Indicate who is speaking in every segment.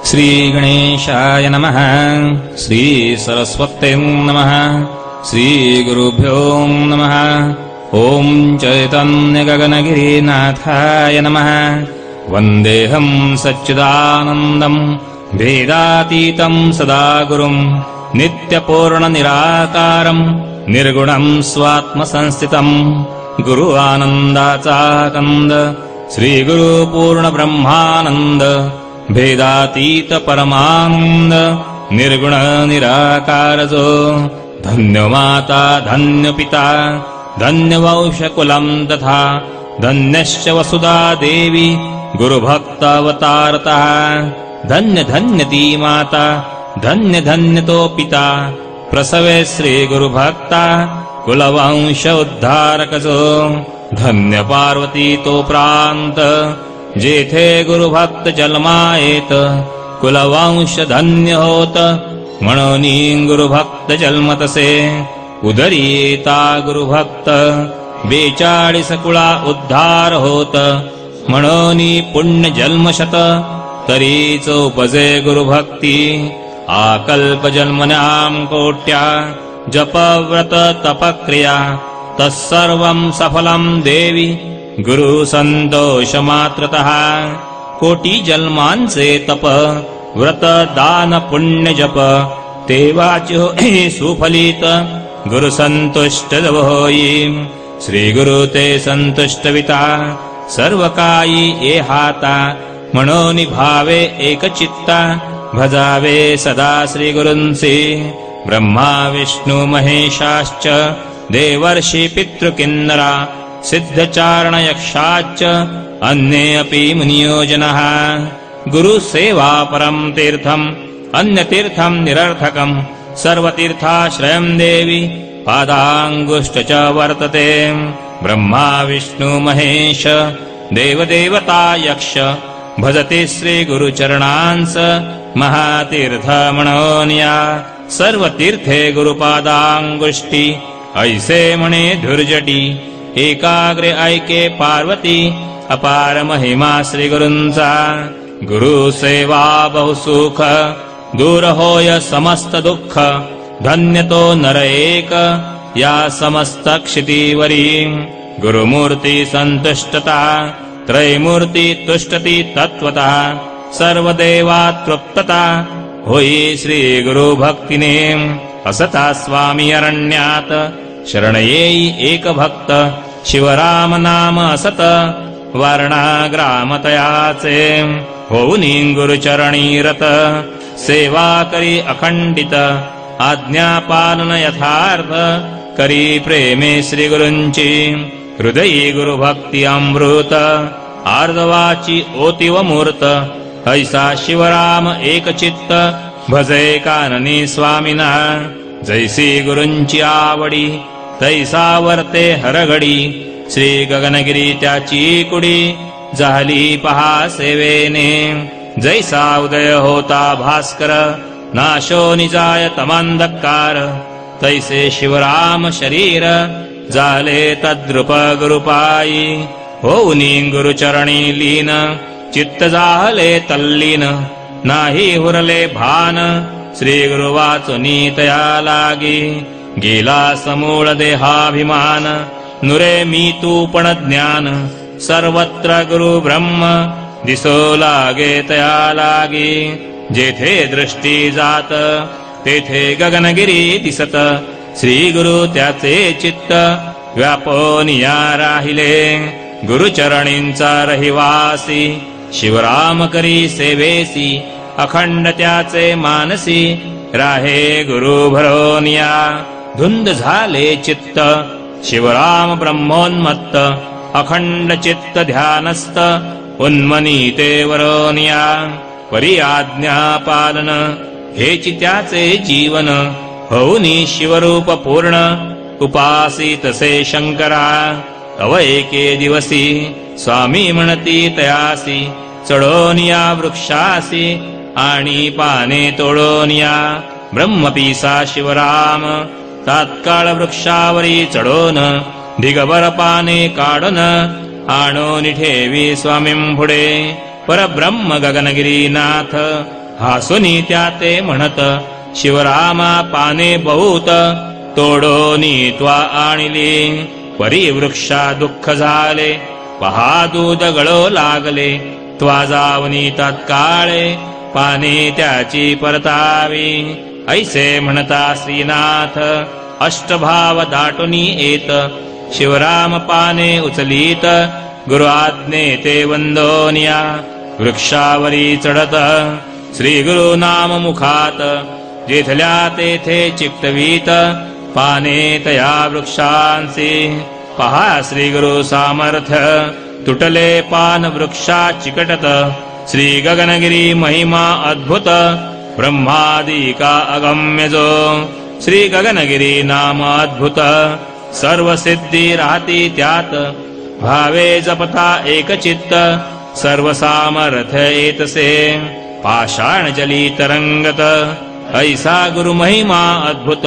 Speaker 1: श्री गणेशाय नमः। श्री सरस्वत्यै नमः। श्री गुरुभ्यो नमः। ओम चैतन्य गगनगिरिनाथाय नमः। वन्देऽहं सच्चिदानन्दं भेदातीतं सदा गुरुं नित्यपूर्णनिराकारं निर्गुणं स्वात्मसंस्थितं गुरु आनन्दाचा कंद श्री गुरु पूर्ण ब्रह्मानंद भेदातीत परमानंद निर्गुण निराकार जो धन्य माता धन्य पिता धन्य वंशकुलं तथा धन्यश्च वसुधा देवी गुरुभक्तावतारतः धन्य धन्य ती माता धन्य धन्य तो पिता प्रसवे श्री गुरुभक्ता कुलवंश उद्धारक जो धन्य पार्वती तो प्रांत जेथे गुरुभक्त जन्मायेत कुलवंश धन्य होत म्हणून गुरुभक्त जन्मतसे उदरी येता गुरुभक्त 42 कुळा उद्धार होत म्हणून पुण्य जन्मशत तरीच उपजे गुरुभक्ती आकल्प जन्मनाम कोट्या जपव्रत तपक्रिया तत्सर्वं सफलं देवी गुरु संतोष मात्रतः कोटी जन्मांचे तप व्रत दान पुण्य जप तेवाचो सुफलित गुरु संतुष्ट होई श्री गुरु ते संतुष्टविता सर्व काही एहाता म्हणून भावे एकचित्ता भजावे सदा श्री गुरूंसी ब्रह्मा विष्णु महेशाश्च देवर्षि पितृकिन्नरा सिद्धचारण यक्षाच्च अन्ये अपि मुनियोजनः गुरु सेवा परं तीर्थम् अन्य तीर्थं निरर्थकं सर्वतीर्थाश्रयं देवी पादांगुष्ठ च वर्तते ब्रह्मा विष्णु महेश देवदेवता यक्ष भजते श्री गुरुचरणांस महातीर्थ म्हणोन्या सर्वतीर्थे गुरुपादांगुष्टी ऐसे म्हणे धुर्जटी एकाग्रे ऐके पार्वती अपार महिमा श्री गुरूंचा गुरु सेवा बहुसुख दूर होय समस्त दुःख धन्य तो नर एक या समस्त क्षितीवरी गुरुमूर्ती संतुष्टता त्रैमूर्ती तुष्टती तत्वतः सर्वदेवा तृप्तता होई श्री गुरु भक्तिने असता स्वामी अरण्यात शरण येई एक भक्त शिवराम नाम असत वर्णा ग्राम तयाचे होऊनी गुरुचरणी रत सेवा करी अखंडित आज्ञा पालन यथार्थ करी प्रेमे श्री गुरूंची हृदयी गुरुभक्ती अमृत आर्दवाची ओतिव मूर्त ऐसा शिवराम एकचित्त भजे काननी स्वामिना जैसी गुरूंची आवडी तैसा वर्ते हरघडी श्री गगनगिरी त्याची कुडी झाली पहा सेवेने जैसा उदय होता भास्कर नाशो निजाय तमांधकार तैसे शिवराम शरीर झाले तद्रुप गुरुपायी होऊनी गुरुचरणी लीन चित्त जाहले तल्लीन नाही हुरले भान श्री गुरु वाचुनी तया लागी गेला समूळ देहाभिमान नुरे मी तू पण ज्ञान सर्वत्र गुरु ब्रह्म दिसो लागे तया लागी जेथे दृष्टी जात तेथे गगनगिरी दिसत श्री गुरु त्याचे चित्त व्यापोनिया राहिले गुरुचरणींचा रहिवासी शिवराम करी सेवेसी अखंड त्याचे मानसी राहे गुरु भरोनिया धुंद झाले चित्त शिवराम ब्रह्मोन्मत्त अखंड चित्त ध्यानस्त उन्मनीते वरोनिया परी आज्ञा पालन हेची त्याचे जीवन होऊनी शिवरूप पूर्ण उपासी तसे शंकरा अवैके दिवसी स्वामी म्हणती तयासी चढोनिया वृक्षासी आणि पाने तोडोनिया ब्रह्मपिसा शिवराम तात्काळ वृक्षावरी चढोन ढिगभर पाने काढून आणून ठेवी स्वामीं पुढे परब्रह्म गगनगिरीनाथ हासुनी त्या ते म्हणत, शिवरामा पाने बहुत, तोडोनी त्वा आणली, परी वृक्षा दुःख झाले, पहा दूध गळो लागले, त्वा जावनी तत्काळे, पाने त्याची परतावी. ऐसे म्हणता श्रीनाथ, अष्टभाव दाटुनी येत, शिवराम पाने उचलीत, गुरु आज्ञे ते वंदोनिया. वृक्षावरी चढत श्री गुरु नाम मुखात, जेथल्या तेथे चिकटवीत, पाने तया वृक्षांसी. पहा श्री गुरु सामर्थ्य, तुटले पान वृक्षा चिकटत, श्री गगनगिरी महिमा अद्भुत, ब्रह्मादिका अगम्य जो. श्री गगनगिरी नाम अद्भुत, सर्व सिद्धी राहती त्यात, भावे जपता एकचित्त, सर्व सामर्थ्य येतसे, पाषाण जली तरंगत. ऐसा गुरु महिमा अद्भुत,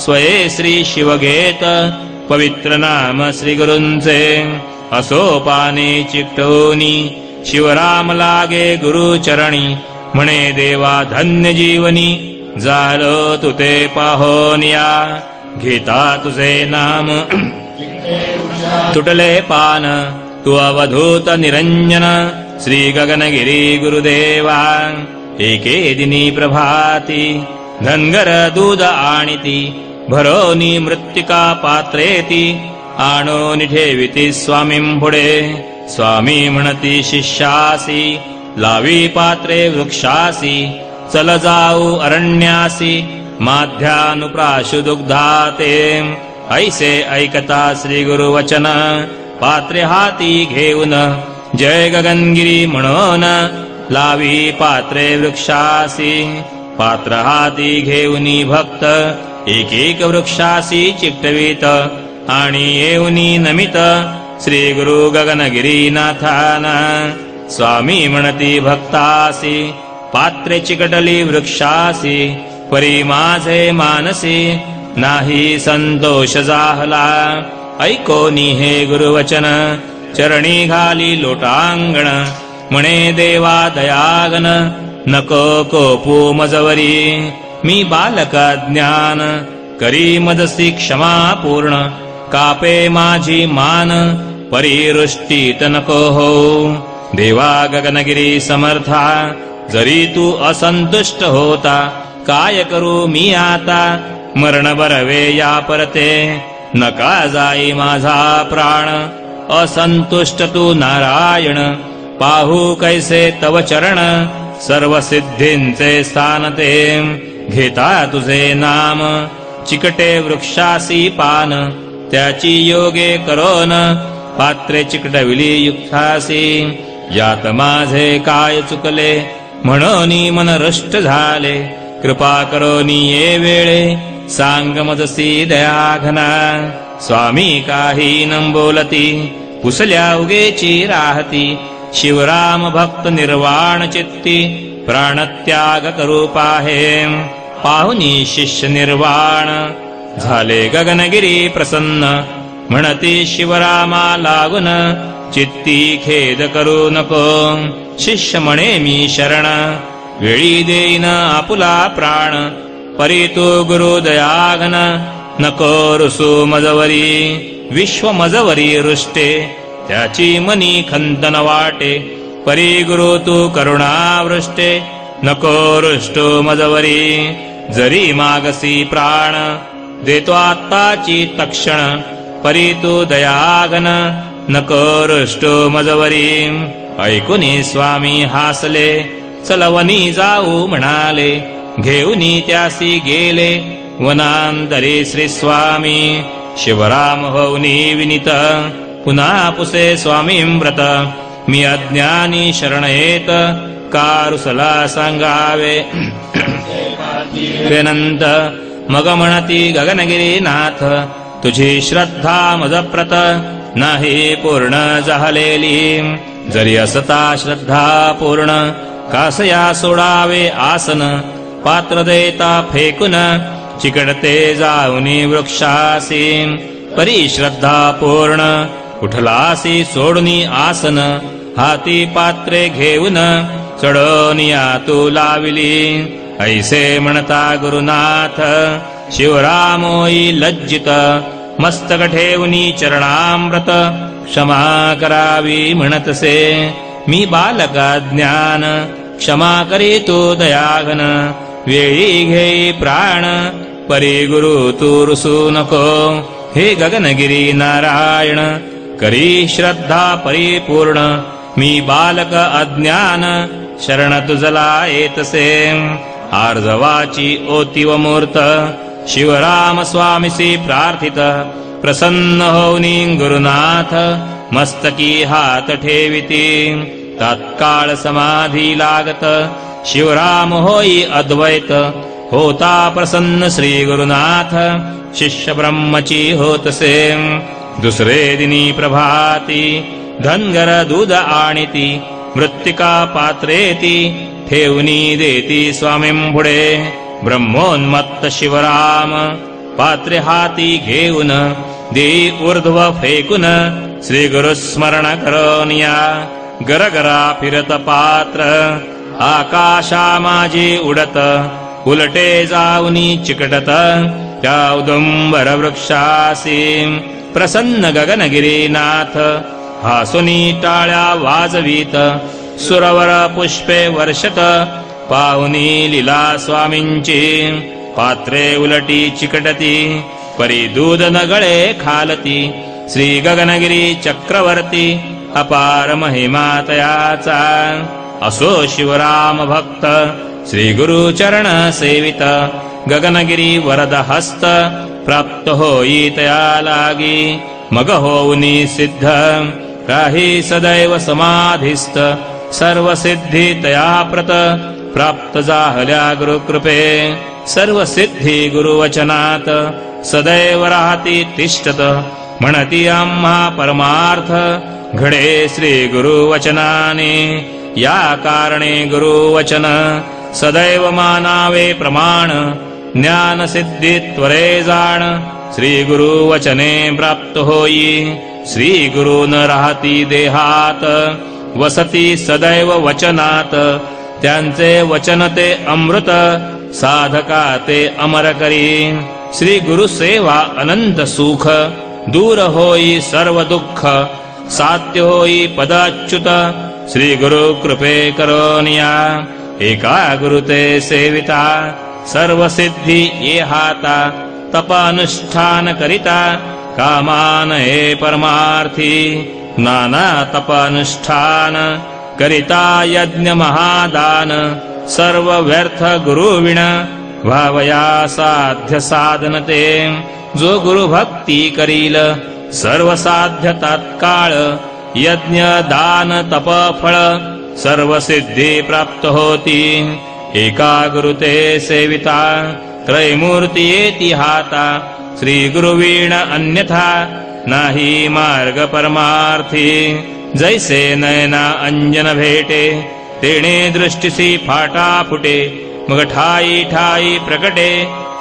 Speaker 1: स्वये श्री शिव घेत, पवित्र नाम श्री गुरूंचे. असो पाने चिकटोनी, शिवराम लागे गुरु चरणी, म्हणे देवा धन्य जीवनी, झालो तुते पाहोनिया. घेता तुझे नाम तुटले पान, तू अवधूत निरंजन, श्री गगनगिरी गुरुदेवा. एके दिनी प्रभाती, धनगर दूध आणिती, भरोनी मृत्तिका पात्रेती, आणोनी ठेविती स्वामीं पुढे. स्वामी म्हणती शिष्यासी, लावी पात्रे वृक्षासी, चल जाऊ अरण्यासी, माध्यानुप्राशु दुग्धाते. ऐसे ऐकता श्री गुरु वचन, पात्रे हाती घेऊन, जय गगनगिरी म्हणून, लावी पात्रे वृक्षासी. पात्र हाती घेऊनी भक्त, एक एक वृक्षासी चिकटवीत, आणि येऊनी नमित, श्री गुरु गगनगिरी नाथाना. स्वामी म्हणती भक्तासी, पात्रे चिकटली वृक्षासी, परी माझे मानसी, नाही संतोष जाहला. ऐकोनी हे गुरुवचन, चरणी घाली लोटांगण, म्हणे देवा दयागन, नको कोपू मजवरी. मी बालक ज्ञान, करी मजसी क्षमा पूर्ण, कापे माझी मान, परिवृष्टीत नको हो. देवा गगनगिरी समर्था, जरी तू असंतुष्ट होता, काय करू मी आता, मरण बरवे या परते, नका जाई माझा प्राण. असंतुष्ट तू नारायण, पाहू कैसे तव चरण, सर्व सिद्धींचे स्थान ते. घेता तुझे नाम, चिकटे वृक्षासी पान, त्याची योगे करोन, पात्रे चिकटविली युक्तासी. यात माझे काय चुकले, म्हणून मन रुष्ट झाले, कृपा करोनी ये वेळे, सांग मजसी दयाघना. स्वामी काही न बोलती, पुसल्या उगेची राहती, शिवराम भक्त निर्वाण चित्ती, प्राणत्याग करू पाहे. पाहुनी शिष्य निर्वाण, झाले गगनगिरी प्रसन्न, म्हणती शिवरामा लागून, चित्ती खेद करू नको. शिष्य म्हणे मी शरण, वेळी देईन आपुला प्राण, परी तू गुरु दयाघन, नको रुसू मजवरी. विश्व मजवरी रुष्टे, त्याची मनी खंतन वाटे, परी गुरु तू करुणावृष्टे, नको रुष्टो मजवरी. जरी मागसी प्राण, देतो आत्ताची तक्षण, परी तू दयाघन, नको रुष्टो मजवरी. ऐकुनी स्वामी हासले, चलवनी जाऊ म्हणाले, घेऊनी त्यासी गेले, वनांतरी श्री स्वामी. शिवराम होऊनी विनीत, पुन्हा पुसे स्वामी व्रत, मी अज्ञानी शरण येत, कारुसला सांगावे. वेनंत मग म्हणती गगनगिरी नाथ, तुझी श्रद्धा मजप्रत, नाही पूर्ण झालेली. जरी असता श्रद्धा पूर्ण, कासया सोडावे आसन, पात्र देता फेकून, चिकटते जाऊनी वृक्षासी. परी श्रद्धा पूर्ण, उठलासी सोडूनी आसन, हाती पात्रे घेऊन, चढोनिया तू लाविली ऐसे म्हणता गुरुनाथ शिवरामोई लज्जित मस्तक ठेवनी चरणामृत क्षमा करावी म्हणतसे मी बालका ज्ञान क्षमा करीतो दयाघन वेळी घेई प्राण परी गुरु तू रुसू नको हे गगनगिरी नारायण करी श्रद्धा परिपूर्ण मी बालक अज्ञान शरण तुझला येतसे आर्जवाची ओतीव मूर्त शिवराम स्वामीसी प्रार्थित प्रसन्न होऊनी गुरुनाथ मस्तकी हात ठेविती तत्काळ समाधी लागत शिवराम होई अद्वैत होता प्रसन्न श्री गुरुनाथ शिष्य ब्रह्मची होतसे दुसरे दिनी प्रभाती धनगर दूध आणिती मृत्तिका पात्रेती ठेवणी देती स्वामींपुढे ब्रह्मोन्मत्त शिवराम पात्रे हाती घेऊन देई ऊर्ध्व फेकून श्री गुरुस्मरण करोनिया गरगरा फिरत पात्र आकाशा माझी उडत उलटे जाऊनी चिकटत त्या औदुंबर वृक्षासी प्रसन्न गगनगिरीनाथ हासुनी टाळ्या वाजवीत सुरवर पुष्पे वर्षत पाहुनी लीला स्वामींची पात्रे उलटी चिकटती परी दूध नगळे खालती श्री गगनगिरी चक्रवर्ती अपार महिमा तयाचा असो शिवराम भक्त श्री गुरु चरण सेवित गगनगिरी वरद हस्त प्राप्त होई तया लागी मग होऊनी सिद्ध राही सदैव समाधिस्त सर्व सिद्धी तया प्रत प्राप्त जाहल्या गुरुकृपे सर्व सिद्धी गुरुवचनात सदैव राहती तिष्ठत म्हणती आम्हा परमार्थ घडे श्री गुरुवचनाने या कारणे गुरुवचन सदैव मानावे प्रमाण ज्ञान सिद्धी त्वरे जाण श्री गुरुवचने प्राप्त होई श्री गुरुन राहती देहात वसती सदैव वचनात त्यांचे वचन ते अमृत साधका ते अमर करी श्री गुरु सेवा अनंत सुख दूर होई सर्व दुःख सात्य होई पदाच्युत श्री गुरु कृपे करोनिया एका गुरुते सेविता सर्व सिद्धी ये हाता तप अनुष्ठान करिता कामान हे परमार्थी नाना तप अनुष्ठान करिता यज्ञ महादान सर्व व्यर्थ गुरुविण भावया साध्य साधनते जो गुरु भक्ती करील सर्व साध्य तात्काळ यज्ञ दान तप फळ सर्व सिद्धी प्राप्त होती एका गुरुते सेविता त्रैमूर्ती येती हाता श्री गुरुवीण अन्यथा नाही मार्ग परमार्थी जैसे नयना अंजन भेटे तेणे दृष्टीसी फाटा फुटे मग ठाई ठाई प्रकटे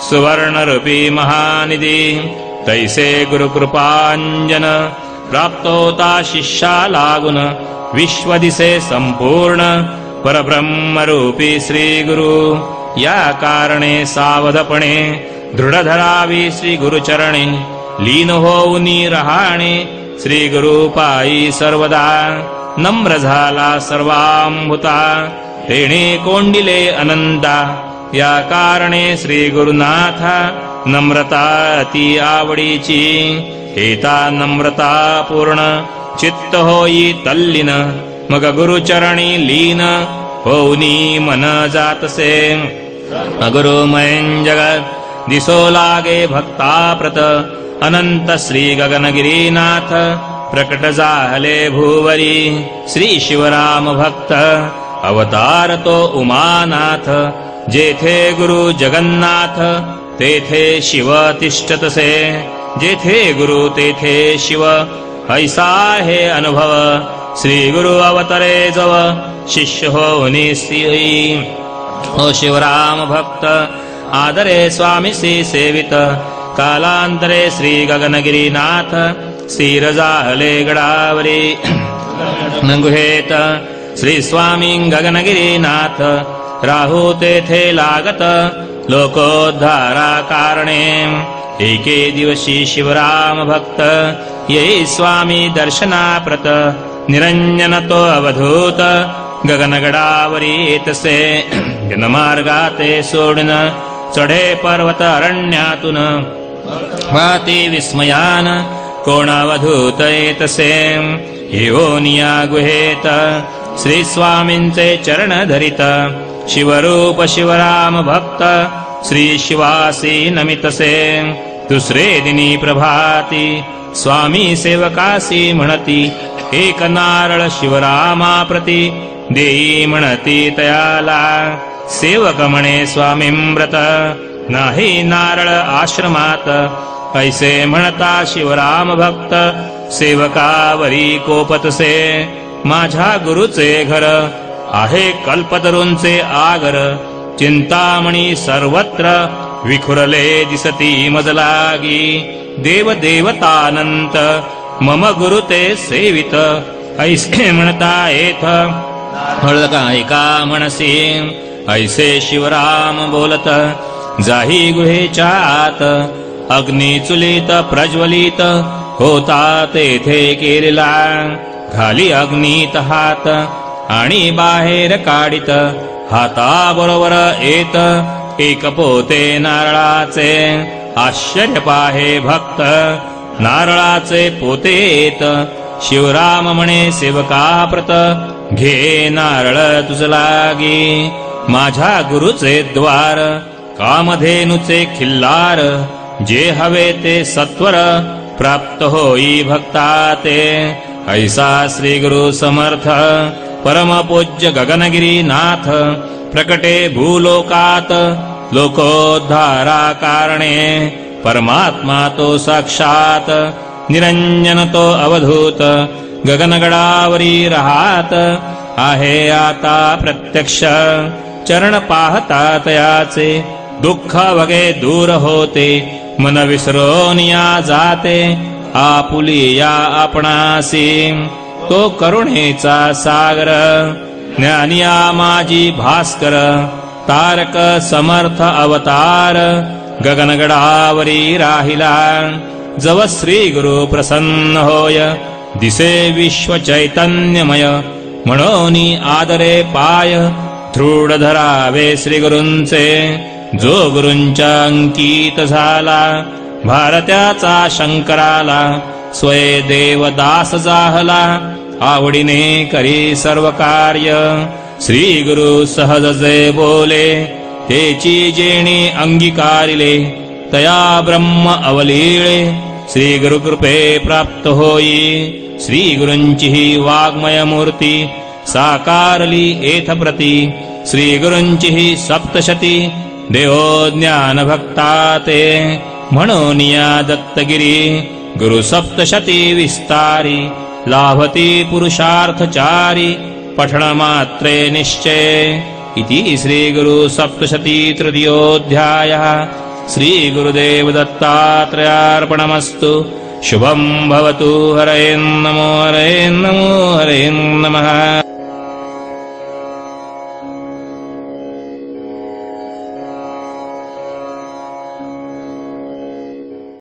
Speaker 1: सुवर्ण रूपी महानिधी तैसे गुरुकृपांजन प्राप्त होता शिष्या लागून विश्व दिसे संपूर्ण परब्रह्मरूपी श्री गुरु या कारणे सावधपणे दृढ धरावी श्री गुरुचरणे लीन होऊनी रहाणे श्री गुरु पायी सर्वदा नम्र झाला सर्वांभूता तेणे कोंडिले अनंता या कारणे श्री गुरुनाथा नम्रता अति आवडीची हेता नम्रता पूर्ण चित्त होई तल्लीन मग गुरुचरणी लीन होऊनी मन जातसे अगुरुमयं जगत दिसो लागे भक्ताप्रत अनंत श्री गगनगिरीनाथ प्रकट झाले भूवरी श्री शिवराम भक्त अवतार तो उमानाथ जेथे गुरु जगन्नाथ तेथे शिव तिष्ठतसे जेथे गुरु तेथे शिव ऐसा हे अनुभव श्री गुरु अवतरे जव शिष्य होनी हो शिवराम भक्त आदरे स्वामीसी सेवित कालांतरे श्री गगनगिरीनाथ स्थिर जाहले गडावरी गुहेत श्री स्वामी गगनगिरीनाथ राहू तेथे लागत लोकोद्धारा कारणे एके दिवशी शिवराम भक्त येई स्वामी दर्शनाप्रत निरंजन तो अवधूत गगनगडावरी येतसे जनमार्गाते सोडून चढे पर्वत अरण्यातून वाती विस्मयान कोण अवधूत येतसे येऊनिया गुहेत श्री स्वामींचे चरण धरित शिवरूप शिवराम भक्त श्री शिवासी नमितसे दुसरे दिनी प्रभाती स्वामी सेवकासी म्हणती एक नारळ शिवरामाप्रती देई म्हणती तयाला सेवक म्हणे स्वामींव्रत नाही नारळ आश्रमात ऐसे म्हणता शिवराम भक्त सेवकावरी कोपतसे माझ्या गुरुचे घर आहे कल्पतरूंचे आगर चिंतामणी सर्वत्र विखुरले दिसती मजलागी देव देवतानंत मम गुरु ते सेवित ऐसे म्हणता येथ हळका एका मनसी ऐसे शिवराम बोलत जाही गुहेच्या आत अग्नी चुलीत प्रज्वलित होता तेथे केलेला घाली अग्नीत हात आणि बाहेर काढित हाताबरोबर येत एक पोते नारळाचे आश्चर्य पाहे भक्त नारळाचे पोते येत शिवराम म्हणे सेवकाप्रत घे नारळ तुझ लागी माझ्या गुरुचे द्वार कामधेनुचे खिल्लार जे हवे ते सत्वर प्राप्त होई भक्ता ते ऐसा श्री गुरु समर्थ परमपूज्य गगनगिरीनाथ प्रकटे भूलोकात लोकोद्धारा कारणे परमात्मा तो साक्षात निरंजन तो अवधूत गगनगडावरी राहात आहे आता प्रत्यक्ष चरण पाहता तयाचे दुःख वगे दूर होते मन विसरून या जाते आपुलिया आपणासी तो करुणेचा सागर ज्ञानिया माजी भास्कर तारक समर्थ अवतार गगनगडावरी राहिला जव श्री गुरु प्रसन्न होय दिसे विश्व चैतन्यमय म्हणोनी आदरे पाय दृढ धरावे श्री गुरूंचे जो गुरूंच्या अंकित झाला भारत्याचा शंकराला स्वये देवदास जाहला आवडीने करी सर्व कार्य श्री गुरु सहज जे बोले तेची जेणी अंगीकारिले तया ब्रह्म अवलीळे श्री गुरु कृपे प्राप्त होई श्री गुरूंची ही वाग्मय मूर्ती साकारली एथ प्रती श्री गुरूंची ही सप्तशती देहो ज्ञान भक्ता ते म्हणून या दत्तगिरी गुरु सप्तशती विस्तारी लाभती पुरुषार्थचारी पठण मात्रे निश्चय इति श्री गुरु सप्तशती तृतीयोऽध्यायः श्री गुरुदेव दत्तात्रेयार्पणमस्तु शुभं भवतु हरये नमो हरये नमः